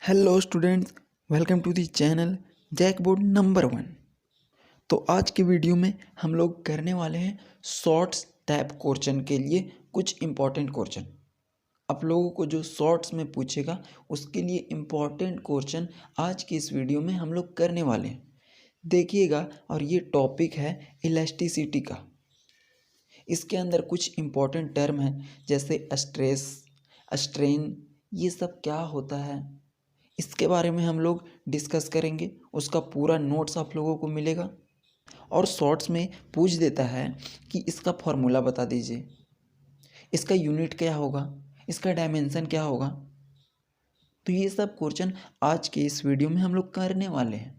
Hello students, welcome to the channel Jackboard number 1। तो आज की वीडियो में हम लोग करने वाले हैं शॉर्ट्स टाइप क्वेश्चन के लिए कुछ इम्पोर्टेंट क्वेश्चन। आप लोगों को जो शॉर्ट्स में पूछेगा उसके लिए इम्पोर्टेंट क्वेश्चन आज की इस वीडियो में हम लोग करने वाले हैं। देखिएगा, और ये टॉपिक है इलास्टिसिटी का। इसके अंदर कुछ इम्पोर्टेंट टर्म हैं जैसे स्ट्रेस, स्ट्रेन, ये सब क्या होता है इसके बारे में हम लोग डिस्कस करेंगे। उसका पूरा नोट्स आप लोगों को मिलेगा और शॉर्ट्स में पूछ देता है कि इसका फॉर्मूला बता दीजिए, इसका यूनिट क्या होगा, इसका डायमेंशन क्या होगा। तो ये सब क्वेश्चन आज के इस वीडियो में हम लोग करने वाले हैं।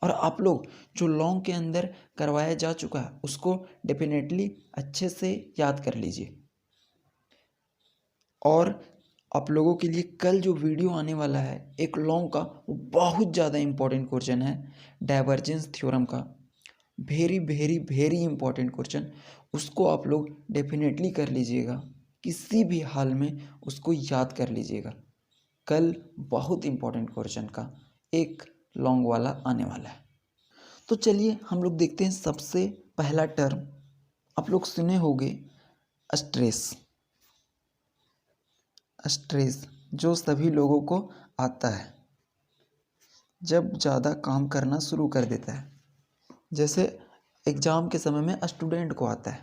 और आप लोग जो लॉन्ग के अंदर करवाया जा चुका है उसको डेफिनेटली अच्छे से याद कर लीजिए। और आप लोगों के लिए कल जो वीडियो आने वाला है एक लॉन्ग का, वो बहुत ज़्यादा इम्पोर्टेंट क्वेश्चन है डाइवर्जेंस थ्योरम का। Very very very important question, उसको आप लोग डेफिनेटली कर लीजिएगा, किसी भी हाल में उसको याद कर लीजिएगा। कल बहुत इम्पोर्टेंट क्वेश्चन का एक लॉन्ग वाला आने वाला है। तो चलिए हम लोग देखते हैं। सबसे पहला टर्म आप लोग सुने होंगे, स्ट्रेस। स्ट्रेस जो सभी लोगों को आता है जब ज़्यादा काम करना शुरू कर देता है। जैसे एग्ज़ाम के समय में स्टूडेंट को आता है,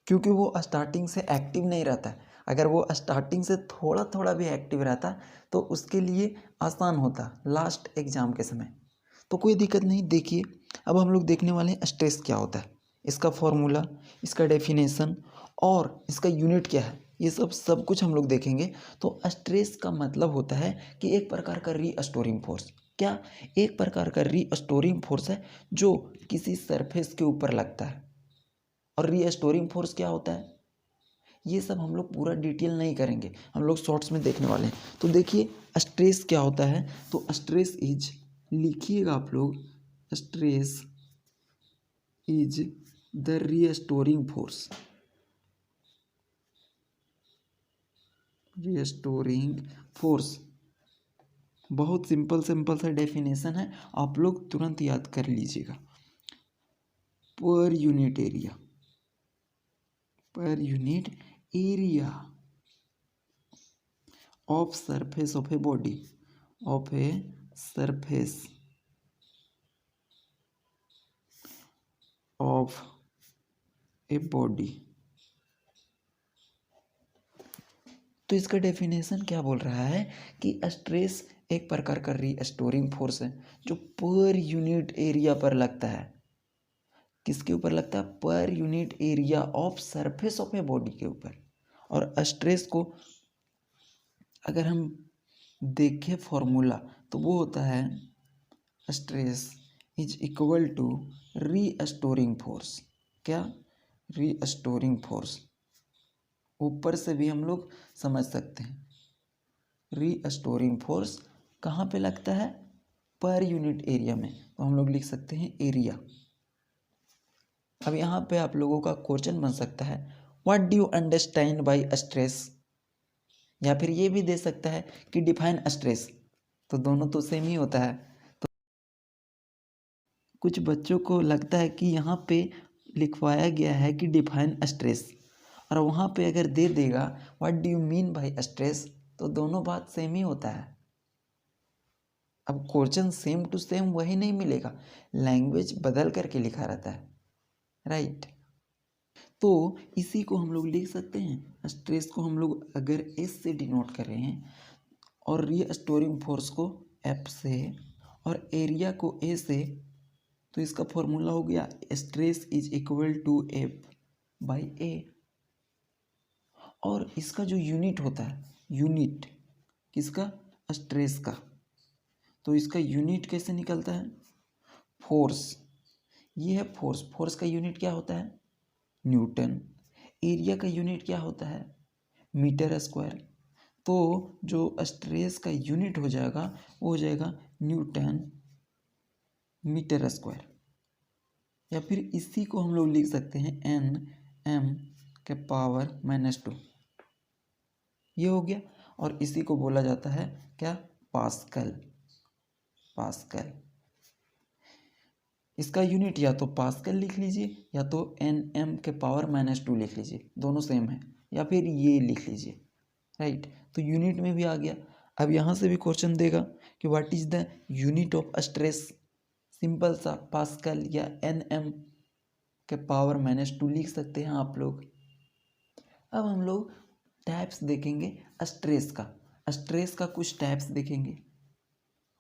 क्योंकि वो स्टार्टिंग से एक्टिव नहीं रहता है। अगर वो स्टार्टिंग से थोड़ा थोड़ा भी एक्टिव रहता तो उसके लिए आसान होता लास्ट एग्ज़ाम के समय। तो कोई दिक्कत नहीं। देखिए, अब हम लोग देखने वाले हैं स्ट्रेस क्या होता है, इसका फॉर्मूला, इसका डेफिनेशन और इसका यूनिट क्या है, ये सब कुछ हम लोग देखेंगे। तो स्ट्रेस का मतलब होता है कि एक प्रकार का रीस्टोरिंग फोर्स। क्या? एक प्रकार का रीस्टोरिंग फोर्स है जो किसी सरफेस के ऊपर लगता है। और रीस्टोरिंग फोर्स क्या होता है ये सब हम लोग पूरा डिटेल नहीं करेंगे, हम लोग शॉर्ट्स में देखने वाले हैं। तो देखिए स्ट्रेस क्या होता है। तो स्ट्रेस इज, लिखिएगा आप लोग, stress is the restoring force. Restoring force बहुत सिंपल सिंपल सा डेफिनेशन है, आप लोग तुरंत याद कर लीजिएगा। पर unit area, per unit area of surface of a body, of a surface of a body। तो इसका डेफिनेशन क्या बोल रहा है कि स्ट्रेस एक प्रकार का रीस्टोरिंग फोर्स है जो पर यूनिट एरिया पर लगता है। किसके ऊपर लगता है? पर unit area of surface of a body के ऊपर। और स्ट्रेस को अगर हम देखें फॉर्मूला तो वो होता है, stress is equal to restoring force. क्या? Restoring force. ऊपर से भी हम लोग समझ सकते हैं। रीस्टोरिंग फोर्स कहाँ पे लगता है? पर यूनिट एरिया में। तो हम लोग लिख सकते हैं एरिया। अब यहाँ पे आप लोगों का क्वेश्चन बन सकता है, what do you understand by stress. या फिर ये भी दे सकता है कि डिफाइन स्ट्रेस। तो दोनों तो सेम ही होता है। तो कुछ बच्चों को लगता है कि यहाँ पे लिखवाया गया है कि डिफाइन स्ट्रेस, और वहाँ पे अगर दे देगा what do you mean by stress, तो दोनों बात सेम ही होता है। अब क्वेश्चन सेम टू सेम वही नहीं मिलेगा, लैंग्वेज बदल करके लिखा रहता है, राइट। तो इसी को हम लोग लिख सकते हैं, स्ट्रेस को हम लोग अगर एस से डिनोट कर रहे हैं और रीस्टोरिंग फोर्स को एफ से और एरिया को ए से, तो इसका फॉर्मूला हो गया stress is equal to F by A. और इसका जो यूनिट होता है, यूनिट किसका? स्ट्रेस का। तो इसका यूनिट कैसे निकलता है? फोर्स। ये है फोर्स। फोर्स का यूनिट क्या होता है? न्यूटन। एरिया का यूनिट क्या होता है? Metre square. तो जो स्ट्रेस का यूनिट हो जाएगा वो हो जाएगा न्यूटन मीटर स्क्वायर। या फिर इसी को हम लोग लिख सकते हैं एन एम के पावर -2। ये हो गया। और इसी को बोला जाता है क्या? Pascal, pascal. इसका यूनिट या तो पास्कल लिख लीजिए या तो Nm के पावर -2 लिख लीजिए, दोनों सेम है, या फिर ये लिख लीजिए, राइट। तो यूनिट में भी आ गया। अब यहाँ से भी क्वेश्चन देगा कि what is the unit of stress, simple सा पास्कल या Nm के पावर -2 लिख सकते हैं आप लोग। अब हम लोग टाइप्स देखेंगे स्ट्रेस का, स्ट्रेस का कुछ टाइप्स देखेंगे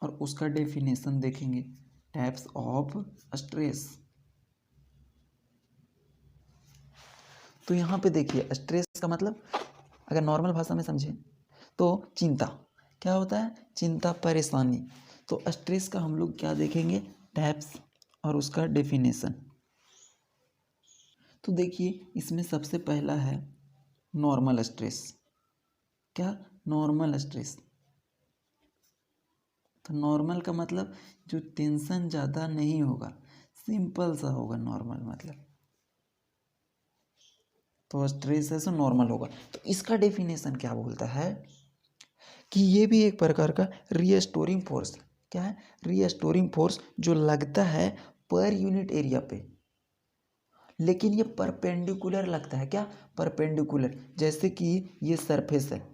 और उसका डेफिनेशन देखेंगे, टाइप्स ऑफ स्ट्रेस। तो यहाँ पे देखिए स्ट्रेस का मतलब अगर नॉर्मल भाषा में समझें तो चिंता, क्या होता है, चिंता, परेशानी। तो स्ट्रेस का हम लोग क्या देखेंगे, टाइप्स और उसका डेफिनेशन। तो देखिए इसमें सबसे पहला है नॉर्मल स्ट्रेस। क्या, नॉर्मल स्ट्रेस। तो नॉर्मल का मतलब जो टेंशन ज़्यादा नहीं होगा, सिंपल सा होगा नॉर्मल मतलब। तो स्ट्रेस है सो नॉर्मल होगा। तो इसका डेफिनेशन क्या बोलता है कि ये भी एक प्रकार का रीस्टोरिंग फोर्स, क्या है, रीस्टोरिंग फोर्स जो लगता है पर यूनिट एरिया पे, लेकिन ये परपेंडिकुलर लगता है। क्या, परपेंडिकुलर। जैसे कि ये सरफेस है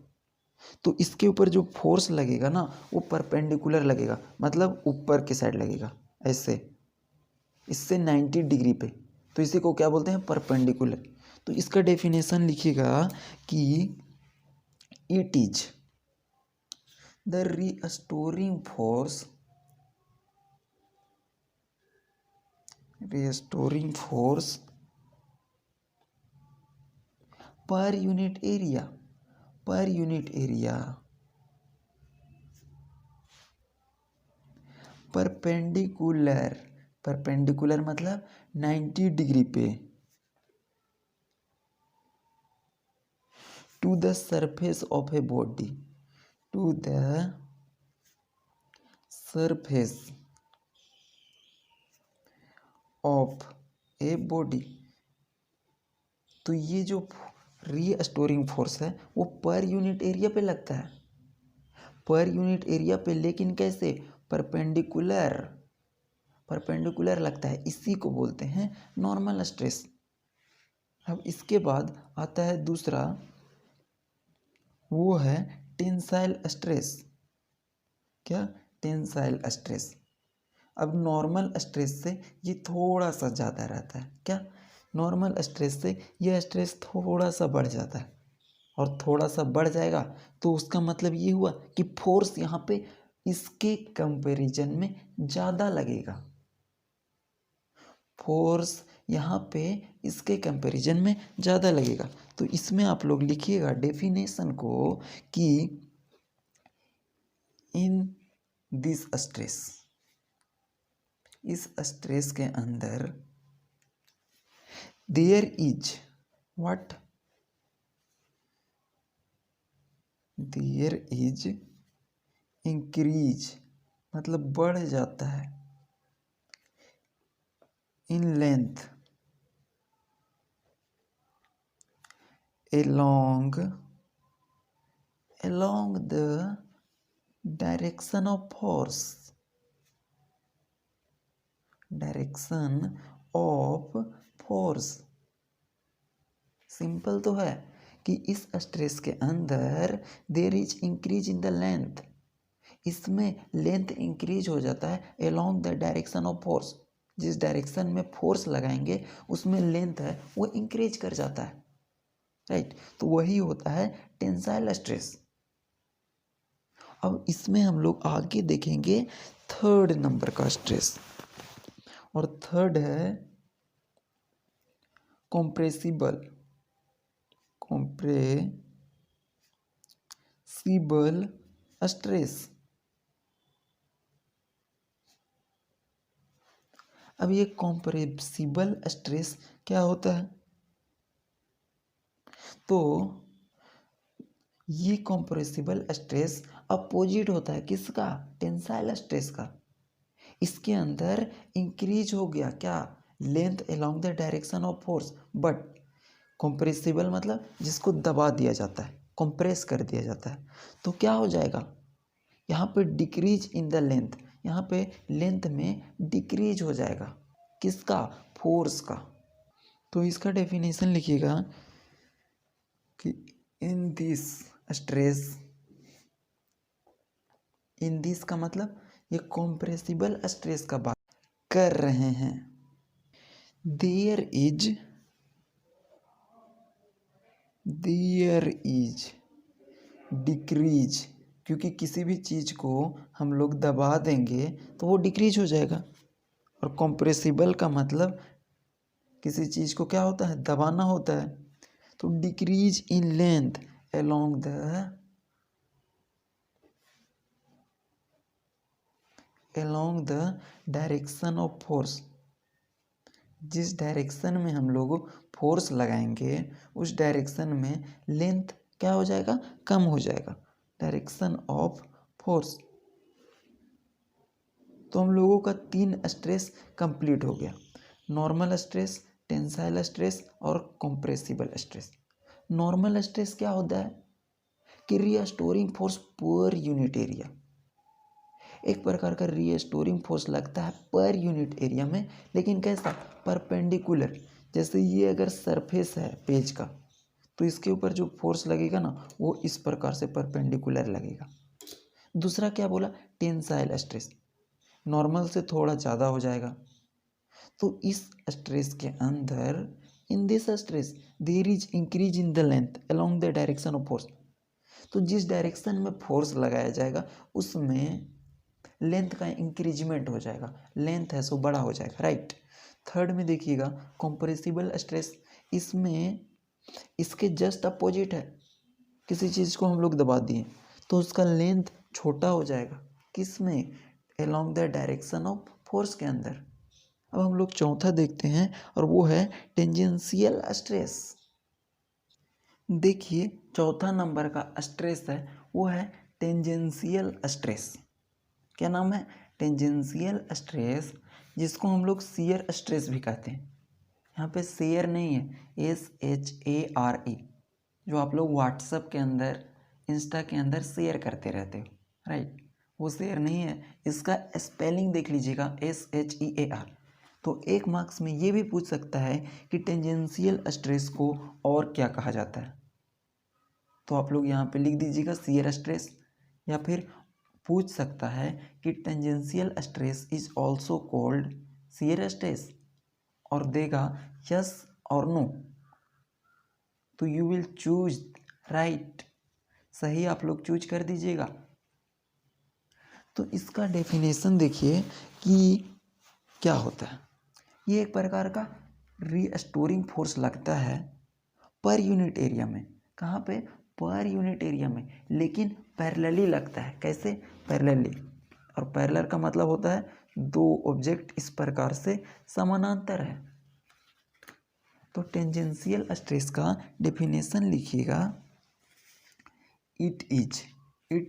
तो इसके ऊपर जो फोर्स लगेगा ना वो परपेंडिकुलर लगेगा, मतलब ऊपर के साइड लगेगा ऐसे, इससे 90 डिग्री पे। तो इसी को क्या बोलते हैं, परपेंडिकुलर। तो इसका डेफिनेशन लिखिएगा कि it is the restoring force, restoring force per unit area, per unit area, perpendicular, perpendicular मतलब 90 डिग्री पे, to the surface of a body, to the surface of a body. तो ये जो रीस्टोरिंग फोर्स है वो पर यूनिट एरिया पे लगता है, पर यूनिट एरिया पे, लेकिन कैसे, परपेंडिकुलर, परपेंडिकुलर लगता है। इसी को बोलते हैं नॉर्मल स्ट्रेस। अब इसके बाद आता है दूसरा, वो है टेंसाइल स्ट्रेस। क्या, टेंसाइल स्ट्रेस। अब नॉर्मल स्ट्रेस से ये थोड़ा सा ज़्यादा रहता है। क्या, नॉर्मल स्ट्रेस से यह स्ट्रेस थोड़ा सा बढ़ जाता है, और थोड़ा सा बढ़ जाएगा तो उसका मतलब ये हुआ कि फोर्स यहाँ पे इसके कंपैरिजन में ज़्यादा लगेगा, फोर्स यहाँ पे इसके कंपैरिजन में ज़्यादा लगेगा। तो इसमें आप लोग लिखिएगा डेफिनेशन को कि इन दिस स्ट्रेस, इस स्ट्रेस के अंदर there is what, there is increase मतलब बढ़ जाता है, in length, along the direction of force, direction of force. Simple तो है कि इस स्ट्रेस के अंदर there is increase in the length, इसमें लेंथ इंक्रीज हो जाता है along the direction of force. जिस डायरेक्शन में फोर्स लगाएंगे उसमें लेंथ है वो इंक्रीज कर जाता है, राइट। तो वही होता है टेंसाइल स्ट्रेस। अब इसमें हम लोग आगे देखेंगे थर्ड नंबर का स्ट्रेस, और थर्ड है कॉम्प्रेसिबल, कॉम्प्रेसिबल स्ट्रेस। अब ये कॉम्प्रेसिबल स्ट्रेस क्या होता है, तो ये कॉम्प्रेसिबल स्ट्रेस अपोजिट होता है किसका, टेंसाइल स्ट्रेस का। इसके अंदर इंक्रीज हो गया क्या, length along the direction of force, but compressible मतलब जिसको दबा दिया जाता है, कंप्रेस कर दिया जाता है। तो क्या हो जाएगा, यहाँ पे डिक्रीज इन द लेंथ, यहाँ पे लेंथ में डिक्रीज हो जाएगा, किसका? फोर्स का। तो इसका डेफिनेशन लिखिएगा कि in this stress, in this का मतलब ये कॉम्प्रेसिबल स्ट्रेस का बात कर रहे हैं। देयर इज डिक्रीज, क्योंकि किसी भी चीज़ को हम लोग दबा देंगे तो वो डिक्रीज हो जाएगा। और कॉम्प्रेसिबल का मतलब किसी चीज़ को क्या होता है? दबाना होता है। तो decrease in length along the direction of force, जिस डायरेक्शन में हम लोग फोर्स लगाएंगे उस डायरेक्शन में लेंथ क्या हो जाएगा? कम हो जाएगा, डायरेक्शन ऑफ फोर्स। तो हम लोगों का 3 स्ट्रेस कंप्लीट हो गया, नॉर्मल स्ट्रेस, टेंसाइल स्ट्रेस और कंप्रेसिबल स्ट्रेस। नॉर्मल स्ट्रेस क्या होता है कि restoring force per unit area, एक प्रकार का रीस्टोरिंग फोर्स लगता है पर यूनिट एरिया में, लेकिन कैसा? परपेंडिकुलर। जैसे ये अगर सरफेस है पेज का तो इसके ऊपर जो फोर्स लगेगा ना वो इस प्रकार से परपेंडिकुलर लगेगा। दूसरा क्या बोला? टेंसाइल स्ट्रेस, नॉर्मल से थोड़ा ज़्यादा हो जाएगा। तो इस स्ट्रेस के अंदर, in this stress there is increase in the length along the direction of force. तो जिस डायरेक्शन में फोर्स लगाया जाएगा उसमें लेंथ का इंक्रीजमेंट हो जाएगा, लेंथ है सो बड़ा हो जाएगा, राइट। थर्ड में देखिएगा कंप्रेसिबल स्ट्रेस, इसमें इसके जस्ट अपोजिट है, किसी चीज़ को हम लोग दबा दिए तो उसका लेंथ छोटा हो जाएगा, किस में? Along the direction of force के अंदर। अब हम लोग चौथा देखते हैं और वो है टेंजेंशियल स्ट्रेस। देखिए चौथा नंबर का स्ट्रेस है वो है टेंजेंशियल स्ट्रेस। क्या नाम है? टेंजेंशियल स्ट्रेस, जिसको हम लोग शियर स्ट्रेस भी कहते हैं। यहाँ पे शेयर नहीं है, SHARE, जो आप लोग व्हाट्सएप के अंदर, इंस्टा के अंदर शेयर करते रहते हो, राइट, वो शेयर नहीं है। इसका स्पेलिंग देख लीजिएगा, SHEAR। तो 1 मार्क्स में ये भी पूछ सकता है कि टेंजेंशियल स्ट्रेस को और क्या कहा जाता है। तो आप लोग यहाँ पे लिख दीजिएगा शियर स्ट्रेस, या फिर पूछ सकता है कि tangential stress is also called shear stress, और देगा यस और नो। तो यू विल चूज राइट, सही आप लोग चूज कर दीजिएगा। तो इसका डेफिनेशन देखिए कि क्या होता है। ये एक प्रकार का रीस्टोरिंग फोर्स लगता है पर यूनिट एरिया में। कहाँ पे? पर यूनिट एरिया में, लेकिन पैरेलली लगता है। कैसे? पैरेलली। और पैरेलल का मतलब होता है 2 ऑब्जेक्ट इस प्रकार से समानांतर है। तो टेंजेंशियल स्ट्रेस का डेफिनेशन लिखिएगा, इट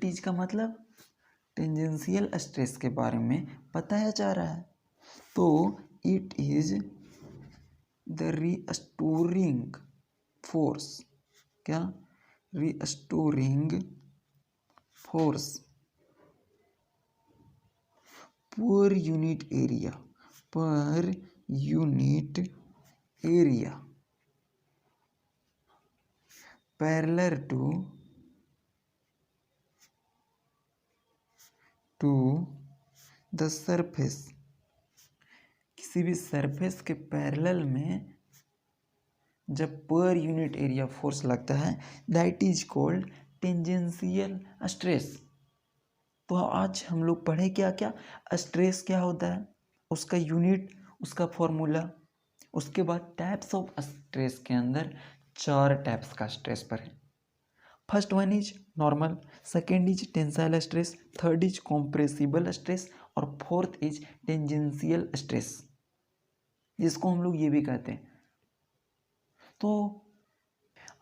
इज का मतलब टेंजेंशियल स्ट्रेस के बारे में बताया जा रहा है। तो it is the restoring force, क्या? Restoring force per unit area, per unit area parallel to the surface, किसी भी सरफेस के पैरेलल में जब पर यूनिट एरिया फोर्स लगता है that is called tangential stress. तो आज हम लोग पढ़े क्या क्या? स्ट्रेस क्या होता है, उसका यूनिट, उसका फॉर्मूला। उसके बाद टाइप्स ऑफ स्ट्रेस के अंदर 4 टाइप्स का स्ट्रेस पर है। First one is normal, second is tensile stress, third is compressible stress, और फोर्थ इज टेंजेंशियल स्ट्रेस, जिसको हम लोग ये भी कहते हैं। तो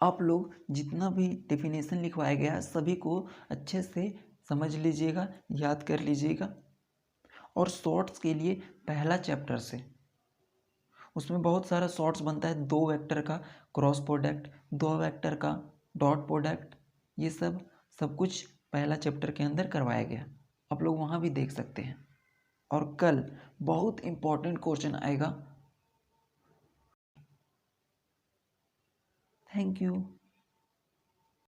आप लोग जितना भी डेफिनेशन लिखवाया गया सभी को अच्छे से समझ लीजिएगा, याद कर लीजिएगा। और शॉर्ट्स के लिए पहला चैप्टर से, उसमें बहुत सारा शॉर्ट्स बनता है, 2 वेक्टर का क्रॉस प्रोडक्ट, 2 वेक्टर का डॉट प्रोडक्ट, ये सब कुछ पहला चैप्टर के अंदर करवाया गया, आप लोग वहाँ भी देख सकते हैं। और कल बहुत इम्पोर्टेंट क्वेश्चन आएगा। Thank you.